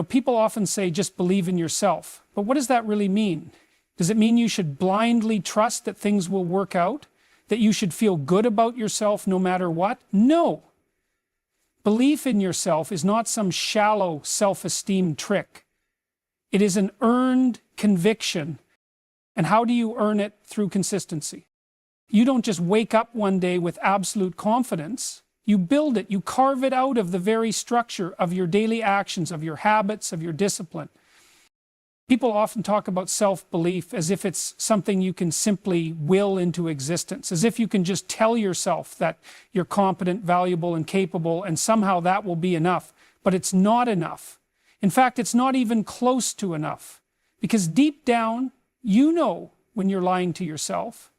People often say just believe in yourself. But what does that really mean? Does it mean you should blindly trust that things will work out? That you should feel good about yourself no matter what? No. Belief in yourself is not some shallow self-esteem trick. It is an earned conviction. And how do you earn it? Through consistency. You don't just wake up one day with absolute confidence. You build it. You carve it out of the very structure of your daily actions, of your habits, of your discipline. People often talk about self-belief as if it's something you can simply will into existence, as if you can just tell yourself that you're competent, valuable, and capable, and somehow that will be enough. But it's not enough. In fact, it's not even close to enough. Because deep down, you know when you're lying to yourself.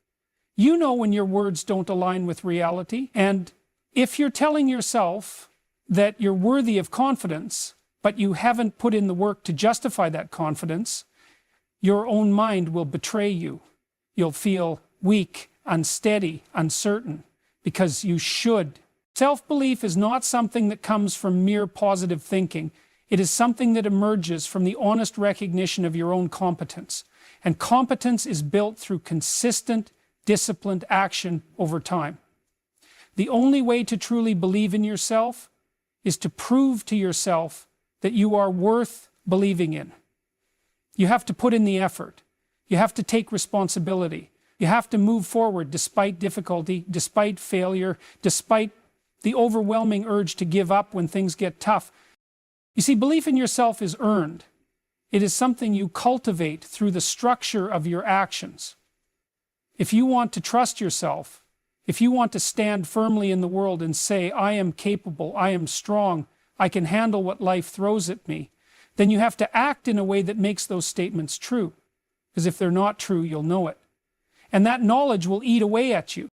You know when your words don't align with reality. And if you're telling yourself that you're worthy of confidence, but you haven't put in the work to justify that confidence, your own mind will betray you. You'll feel weak, unsteady, uncertain, because you should. Self-belief is not something that comes from mere positive thinking. It is something that emerges from the honest recognition of your own competence. And competence is built through consistent, disciplined action over time. The only way to truly believe in yourself is to prove to yourself that you are worth believing in. You have to put in the effort. You have to take responsibility. You have to move forward despite difficulty, despite failure, despite the overwhelming urge to give up when things get tough. You see, belief in yourself is earned. It is something you cultivate through the structure of your actions. If you want to trust yourself, if you want to stand firmly in the world and say, I am capable, I am strong, I can handle what life throws at me, then you have to act in a way that makes those statements true. Because if they're not true, you'll know it. And that knowledge will eat away at you.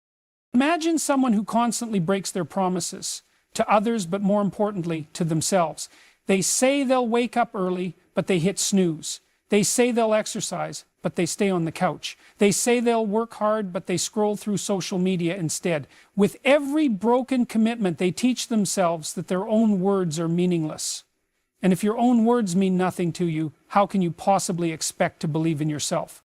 Imagine someone who constantly breaks their promises to others, but more importantly, to themselves. They say they'll wake up early, but they hit snooze. They say they'll exercise, but they stay on the couch. They say they'll work hard, but they scroll through social media instead. With every broken commitment, they teach themselves that their own words are meaningless. And if your own words mean nothing to you, how can you possibly expect to believe in yourself?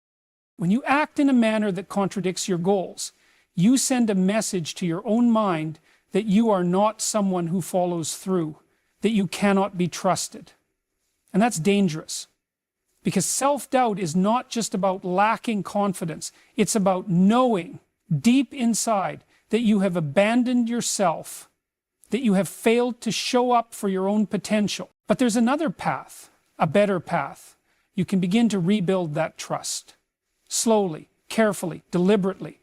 When you act in a manner that contradicts your goals, you send a message to your own mind that you are not someone who follows through, that you cannot be trusted. And that's dangerous. Because self-doubt is not just about lacking confidence. It's about knowing deep inside that you have abandoned yourself, that you have failed to show up for your own potential. But there's another path, a better path. You can begin to rebuild that trust. Slowly, carefully, deliberately.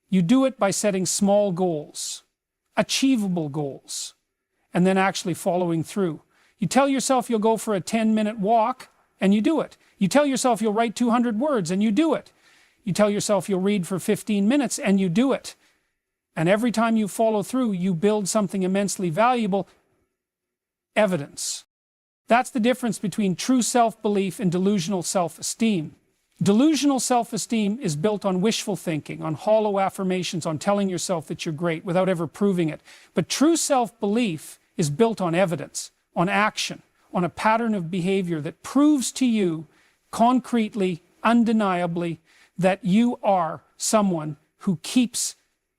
You do it by setting small goals, achievable goals, and then actually following through. You tell yourself you'll go for a 10-minute walk, and you do it. You tell yourself you'll write 200 words, and you do it. You tell yourself you'll read for 15 minutes, and you do it. And every time you follow through, you build something immensely valuable, evidence. That's the difference between true self-belief and delusional self-esteem. Delusional self-esteem is built on wishful thinking, on hollow affirmations, on telling yourself that you're great without ever proving it. But true self-belief is built on evidence, on action, on a pattern of behavior that proves to you concretely, undeniably, that you are someone who keeps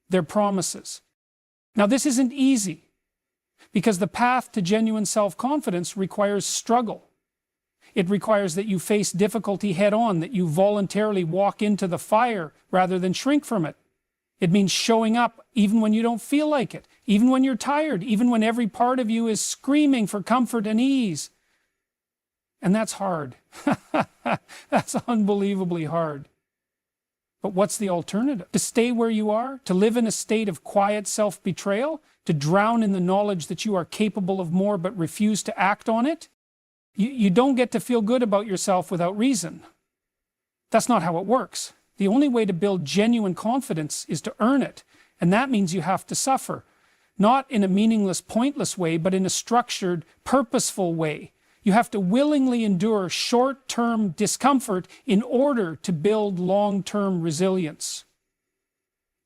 their promises. Now, this isn't easy, because the path to genuine self-confidence requires struggle. It requires that you face difficulty head-on, that you voluntarily walk into the fire rather than shrink from it. It means showing up even when you don't feel like it, even when you're tired, even when every part of you is screaming for comfort and ease. And that's hard. That's unbelievably hard. But what's the alternative? To stay where you are? To live in a state of quiet self-betrayal? To drown in the knowledge that you are capable of more but refuse to act on it? You don't get to feel good about yourself without reason. That's not how it works. The only way to build genuine confidence is to earn it. And that means you have to suffer. Not in a meaningless, pointless way, but in a structured, purposeful way. You have to willingly endure short-term discomfort in order to build long-term resilience.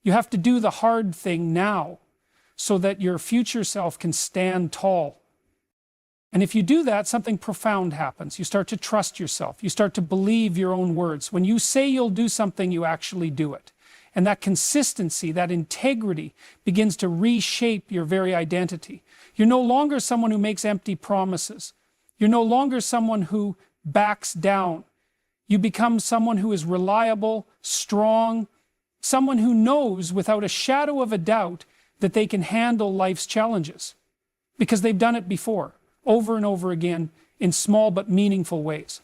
You have to do the hard thing now so that your future self can stand tall. And if you do that, something profound happens. You start to trust yourself. You start to believe your own words. When you say you'll do something, you actually do it. And that consistency, that integrity begins to reshape your very identity. You're no longer someone who makes empty promises. You're no longer someone who backs down. You become someone who is reliable, strong, someone who knows without a shadow of a doubt that they can handle life's challenges because they've done it before, over and over again, in small but meaningful ways.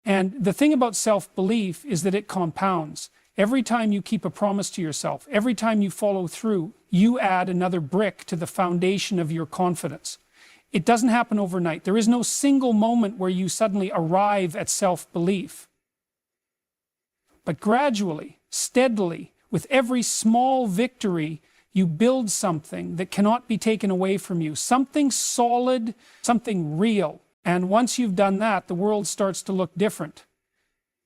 And the thing about self-belief is that it compounds. Every time you keep a promise to yourself, every time you follow through, you add another brick to the foundation of your confidence. It doesn't happen overnight. There is no single moment where you suddenly arrive at self-belief. But gradually, steadily, with every small victory, you build something that cannot be taken away from you. Something solid, something real. And once you've done that, the world starts to look different.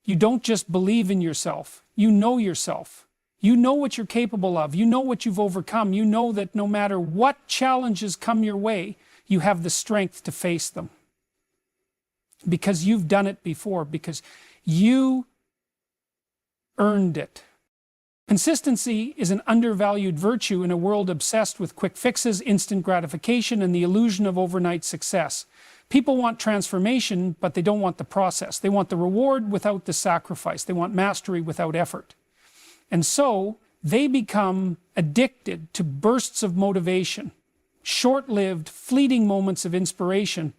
You don't just believe in yourself. You know yourself. You know what you're capable of. You know what you've overcome. You know that no matter what challenges come your way, you have the strength to face them. Because you've done it before. Because you earned it. Consistency is an undervalued virtue in a world obsessed with quick fixes, instant gratification, and the illusion of overnight success. People want transformation, but they don't want the process. They want the reward without the sacrifice. They want mastery without effort. And so they become addicted to bursts of motivation, short-lived, fleeting moments of inspiration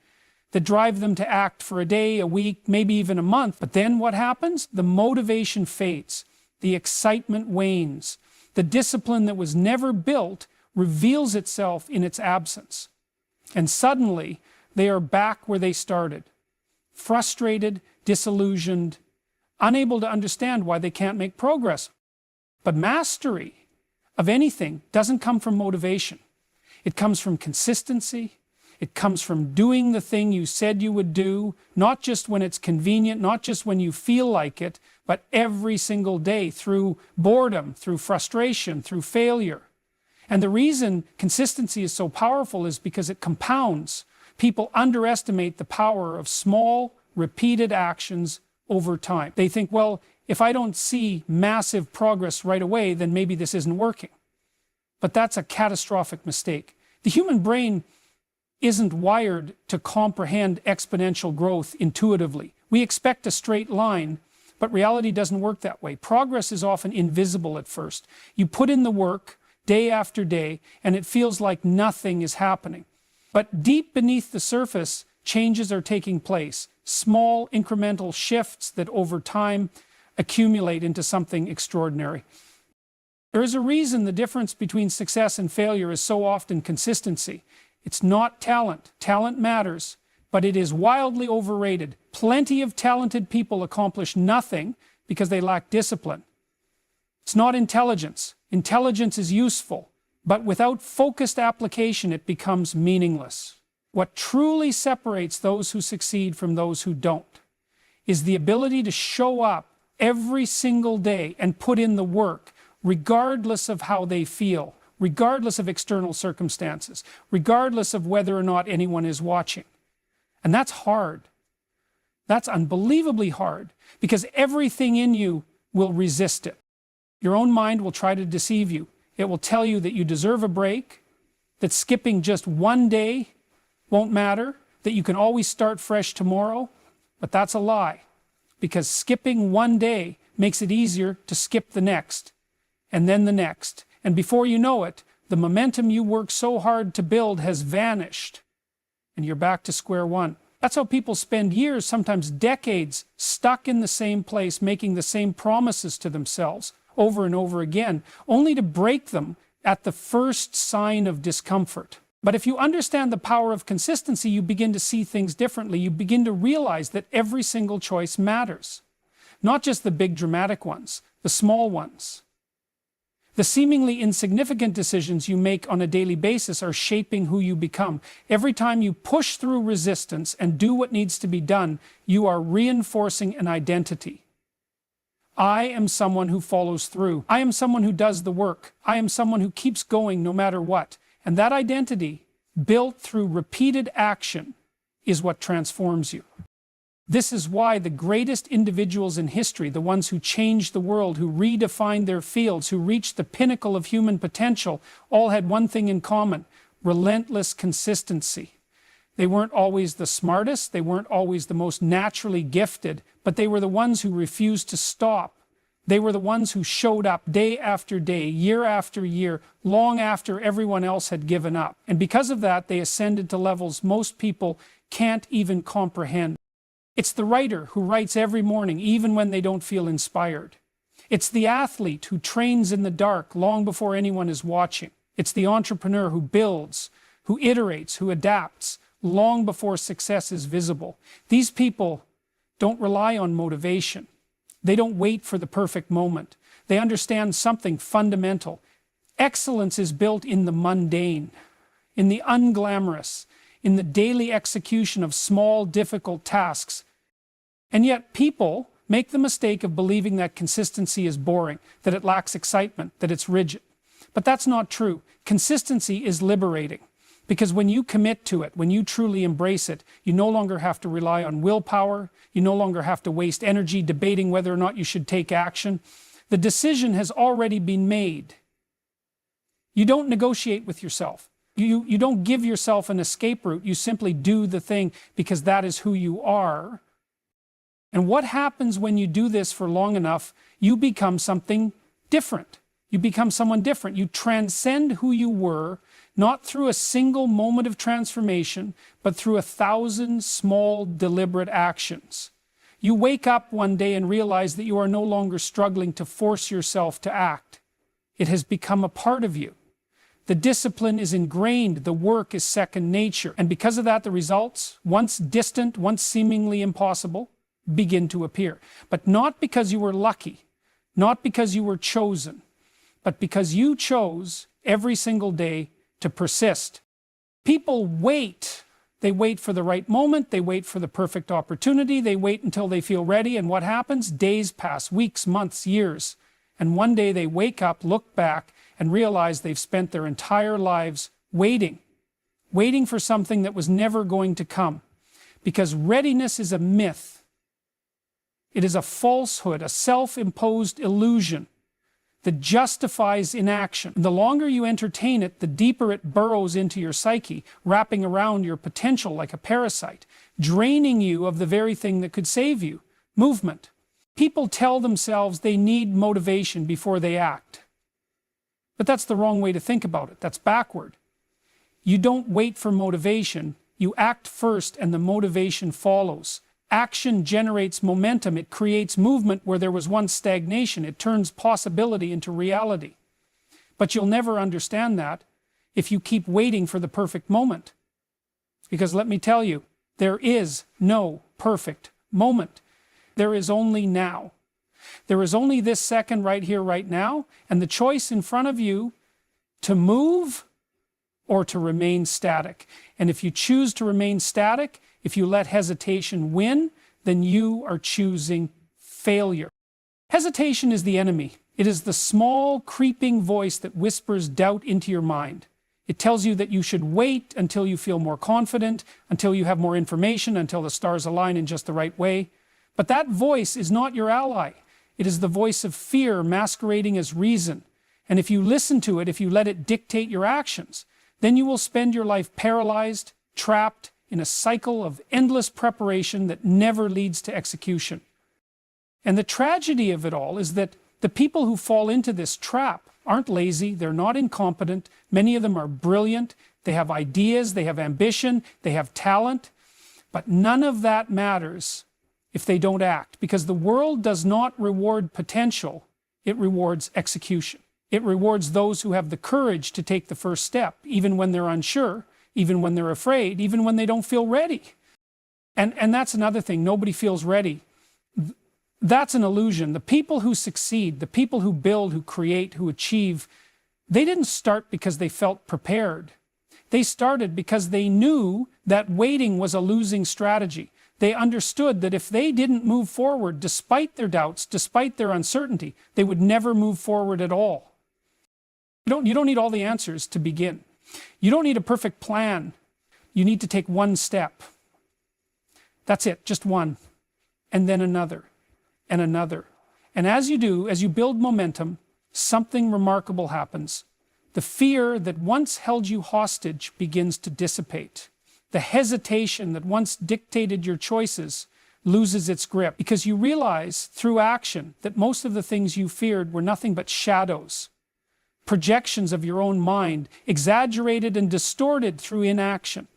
that drive them to act for a day, a week, maybe even a month. But then what happens? The motivation fades. The excitement wanes. The discipline that was never built reveals itself in its absence. And suddenly, they are back where they started. Frustrated, disillusioned, unable to understand why they can't make progress. But mastery of anything doesn't come from motivation. It comes from consistency. It comes from doing the thing you said you would do, not just when it's convenient, not just when you feel like it, but every single day through boredom, through frustration, through failure. And the reason consistency is so powerful is because it compounds. People underestimate the power of small, repeated actions over time. They think, well, if I don't see massive progress right away, then maybe this isn't working. But that's a catastrophic mistake. The human brain isn't wired to comprehend exponential growth intuitively. We expect a straight line, but reality doesn't work that way. Progress is often invisible at first. You put in the work day after day, and it feels like nothing is happening. But deep beneath the surface, changes are taking place. Small incremental shifts that over time accumulate into something extraordinary. There is a reason the difference between success and failure is so often consistency. It's not talent. Talent matters, but it is wildly overrated. Plenty of talented people accomplish nothing because they lack discipline. It's not intelligence. Intelligence is useful, but without focused application, it becomes meaningless. What truly separates those who succeed from those who don't is the ability to show up every single day and put in the work, regardless of how they feel, regardless of external circumstances, regardless of whether or not anyone is watching. And that's hard. That's unbelievably hard, because everything in you will resist it. Your own mind will try to deceive you. It will tell you that you deserve a break, that skipping just one day won't matter, that you can always start fresh tomorrow. But that's a lie, because skipping one day makes it easier to skip the next, and then the next. And before you know it, the momentum you worked so hard to build has vanished, and you're back to square one. That's how people spend years, sometimes decades, stuck in the same place, making the same promises to themselves over and over again, only to break them at the first sign of discomfort. But if you understand the power of consistency, you begin to see things differently. You begin to realize that every single choice matters. Not just the big dramatic ones, the small ones. The seemingly insignificant decisions you make on a daily basis are shaping who you become. Every time you push through resistance and do what needs to be done, you are reinforcing an identity. I am someone who follows through. I am someone who does the work. I am someone who keeps going no matter what. And that identity, built through repeated action, is what transforms you. This is why the greatest individuals in history, the ones who changed the world, who redefined their fields, who reached the pinnacle of human potential, all had one thing in common: relentless consistency. They weren't always the smartest, they weren't always the most naturally gifted, but they were the ones who refused to stop. They were the ones who showed up day after day, year after year, long after everyone else had given up. And because of that, they ascended to levels most people can't even comprehend. It's the writer who writes every morning, even when they don't feel inspired. It's the athlete who trains in the dark long before anyone is watching. It's the entrepreneur who builds, who iterates, who adapts, long before success is visible. These people don't rely on motivation. They don't wait for the perfect moment. They understand something fundamental. Excellence is built in the mundane, in the unglamorous, in the daily execution of small, difficult tasks. And yet people make the mistake of believing that consistency is boring, that it lacks excitement, that it's rigid. But that's not true. Consistency is liberating. Because when you commit to it, when you truly embrace it, you no longer have to rely on willpower. You no longer have to waste energy debating whether or not you should take action. The decision has already been made. You don't negotiate with yourself. You don't give yourself an escape route. You simply do the thing because that is who you are. And what happens when you do this for long enough? You become something different. You become someone different. You transcend who you were, not through a single moment of transformation, but through 1,000 small, deliberate actions. You wake up one day and realize that you are no longer struggling to force yourself to act. It has become a part of you. The discipline is ingrained, the work is second nature. And because of that, the results, once distant, once seemingly impossible, begin to appear. But not because you were lucky, not because you were chosen, but because you chose every single day to persist. People wait. They wait for the right moment. They wait for the perfect opportunity. They wait until they feel ready. And what happens? Days pass, weeks, months, years. And one day they wake up, look back, and realize they've spent their entire lives waiting for something that was never going to come. Because readiness is a myth. It is a falsehood, a self-imposed illusion that justifies inaction. The longer you entertain it, the deeper it burrows into your psyche, wrapping around your potential like a parasite, draining you of the very thing that could save you: movement. People tell themselves they need motivation before they act. But that's the wrong way to think about it. That's backward. You don't wait for motivation. You act first and the motivation follows. Action generates momentum. It creates movement where there was once stagnation. It turns possibility into reality. But you'll never understand that if you keep waiting for the perfect moment. Because let me tell you, there is no perfect moment. There is only now. There is only this second right here, right now, and the choice in front of you to move or to remain static. And if you choose to remain static, if you let hesitation win, then you are choosing failure. Hesitation is the enemy. It is the small, creeping voice that whispers doubt into your mind. It tells you that you should wait until you feel more confident, until you have more information, until the stars align in just the right way. But that voice is not your ally. It is the voice of fear masquerading as reason. And if you listen to it, if you let it dictate your actions, then you will spend your life paralyzed, trapped in a cycle of endless preparation that never leads to execution. And the tragedy of it all is that the people who fall into this trap aren't lazy, they're not incompetent, many of them are brilliant, they have ideas, they have ambition, they have talent, but none of that matters if they don't act, because the world does not reward potential, it rewards execution. It rewards those who have the courage to take the first step, even when they're unsure, even when they're afraid, even when they don't feel ready. And that's another thing, nobody feels ready. That's an illusion. The people who succeed, the people who build, who create, who achieve, they didn't start because they felt prepared. They started because they knew that waiting was a losing strategy. They understood that if they didn't move forward, despite their doubts, despite their uncertainty, they would never move forward at all. You don't need all the answers to begin. You don't need a perfect plan. You need to take one step. That's it, just one. And then another, and another. And as you do, as you build momentum, something remarkable happens. The fear that once held you hostage begins to dissipate. The hesitation that once dictated your choices loses its grip, because you realize through action that most of the things you feared were nothing but shadows, projections of your own mind, exaggerated and distorted through inaction.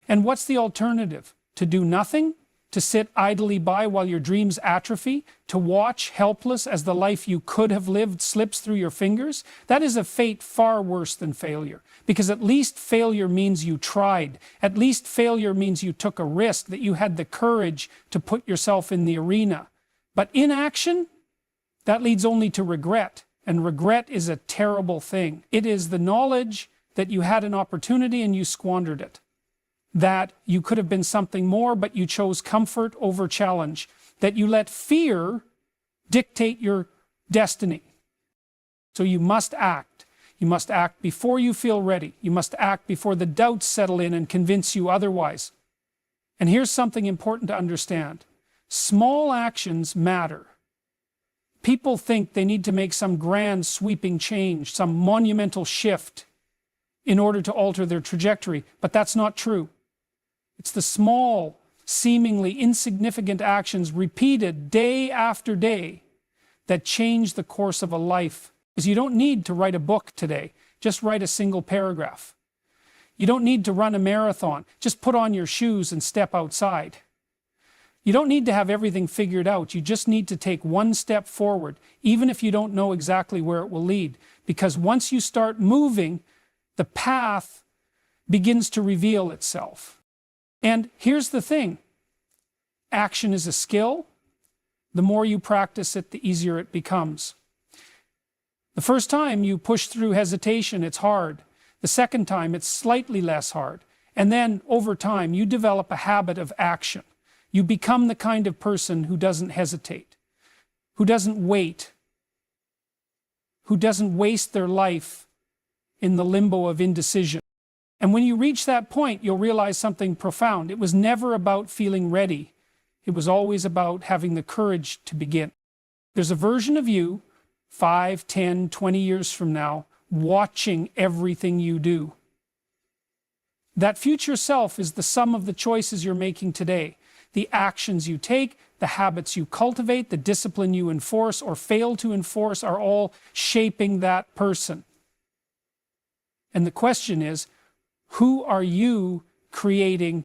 And what's the alternative? To do nothing? To sit idly by while your dreams atrophy? To watch helpless as the life you could have lived slips through your fingers? That is a fate far worse than failure, because at least failure means you tried. At least failure means you took a risk, that you had the courage to put yourself in the arena. But inaction? That leads only to regret, and regret is a terrible thing. It is the knowledge that you had an opportunity and you squandered it. That you could have been something more, but you chose comfort over challenge. That you let fear dictate your destiny. So you must act. You must act before you feel ready. You must act before the doubts settle in and convince you otherwise. And here's something important to understand. Small actions matter. People think they need to make some grand sweeping change, some monumental shift in order to alter their trajectory, but that's not true. It's the small, seemingly insignificant actions repeated day after day that change the course of a life. Because you don't need to write a book today. Just write a single paragraph. You don't need to run a marathon. Just put on your shoes and step outside. You don't need to have everything figured out. You just need to take one step forward, even if you don't know exactly where it will lead. Because once you start moving, the path begins to reveal itself. And here's the thing. Action is a skill. The more you practice it, the easier it becomes. The first time you push through hesitation, it's hard. The second time, it's slightly less hard. And then, over time, you develop a habit of action. You become the kind of person who doesn't hesitate, who doesn't wait, who doesn't waste their life in the limbo of indecision. And when you reach that point, you'll realize something profound. It was never about feeling ready. It was always about having the courage to begin. There's a version of you, 5, 10, 20 years from now, watching everything you do. That future self is the sum of the choices you're making today, the actions you take, the habits you cultivate, the discipline you enforce or fail to enforce are all shaping that person. And the question is, who are you creating?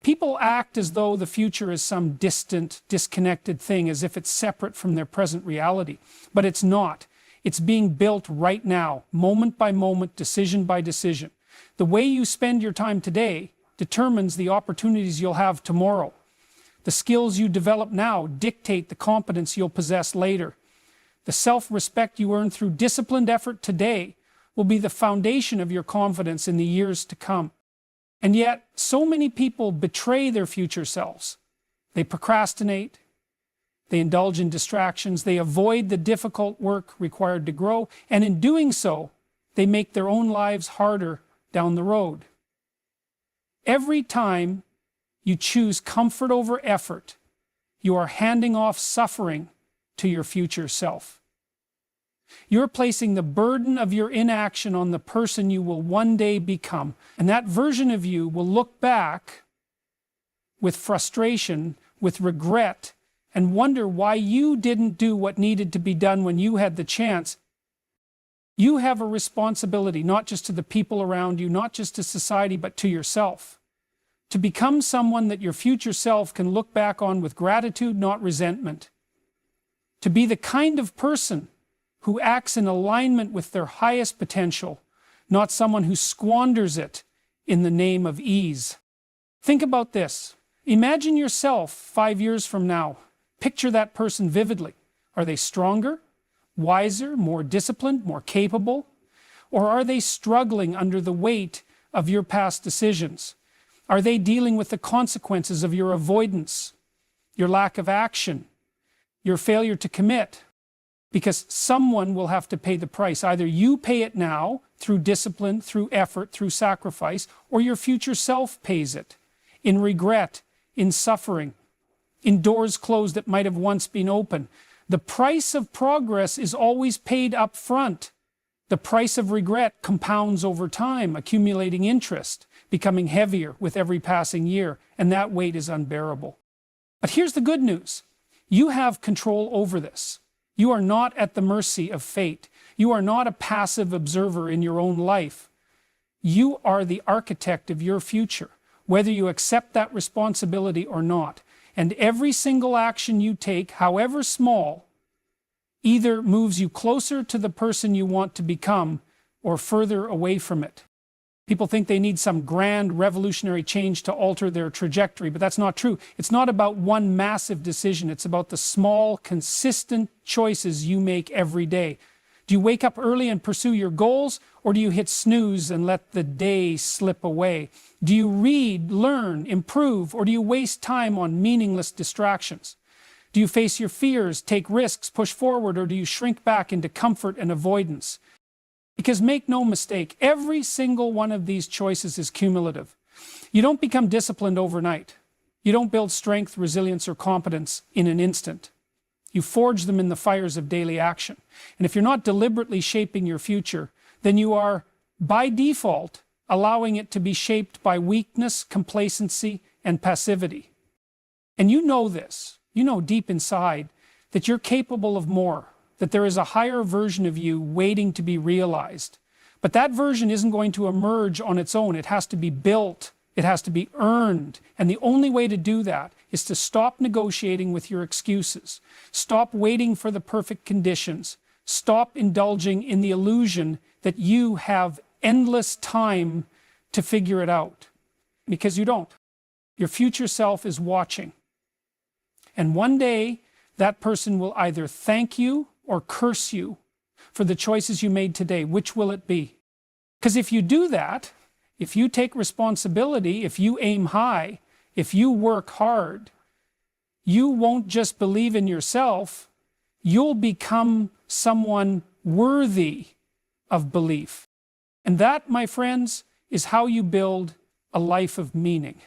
People act as though the future is some distant, disconnected thing, as if it's separate from their present reality. But it's not. It's being built right now, moment by moment, decision by decision. The way you spend your time today determines the opportunities you'll have tomorrow. The skills you develop now dictate the competence you'll possess later. The self-respect you earn through disciplined effort today will be the foundation of your confidence in the years to come. And yet, so many people betray their future selves. They procrastinate, they indulge in distractions, they avoid the difficult work required to grow, and in doing so, they make their own lives harder down the road. Every time you choose comfort over effort, you are handing off suffering to your future self. You're placing the burden of your inaction on the person you will one day become. And that version of you will look back with frustration, with regret, and wonder why you didn't do what needed to be done when you had the chance. You have a responsibility, not just to the people around you, not just to society, but to yourself. To become someone that your future self can look back on with gratitude, not resentment. To be the kind of person who acts in alignment with their highest potential, not someone who squanders it in the name of ease. Think about this. Imagine yourself 5 years from now. Picture that person vividly. Are they stronger, wiser, more disciplined, more capable? Or are they struggling under the weight of your past decisions? Are they dealing with the consequences of your avoidance, your lack of action, your failure to commit? Because someone will have to pay the price. Either you pay it now through discipline, through effort, through sacrifice, or your future self pays it in regret, in suffering, in doors closed that might have once been open. The price of progress is always paid up front. The price of regret compounds over time, accumulating interest, becoming heavier with every passing year, and that weight is unbearable. But here's the good news. You have control over this. You are not at the mercy of fate. You are not a passive observer in your own life. You are the architect of your future, whether you accept that responsibility or not. And every single action you take, however small, either moves you closer to the person you want to become or further away from it. People think they need some grand revolutionary change to alter their trajectory, but that's not true. It's not about one massive decision. It's about the small, consistent choices you make every day. Do you wake up early and pursue your goals, or do you hit snooze and let the day slip away? Do you read, learn, improve, or do you waste time on meaningless distractions? Do you face your fears, take risks, push forward, or do you shrink back into comfort and avoidance? Because make no mistake, every single one of these choices is cumulative. You don't become disciplined overnight. You don't build strength, resilience, or competence in an instant. You forge them in the fires of daily action. And if you're not deliberately shaping your future, then you are, by default, allowing it to be shaped by weakness, complacency, and passivity. And you know this. You know deep inside that you're capable of more, that there is a higher version of you waiting to be realized. But that version isn't going to emerge on its own. It has to be built. It has to be earned. And the only way to do that is to stop negotiating with your excuses. Stop waiting for the perfect conditions. Stop indulging in the illusion that you have endless time to figure it out. Because you don't. Your future self is watching. And one day, that person will either thank you or curse you for the choices you made today. Which will it be? Because if you do that, if you take responsibility, if you aim high, if you work hard, you won't just believe in yourself, you'll become someone worthy of belief. And that, my friends, is how you build a life of meaning.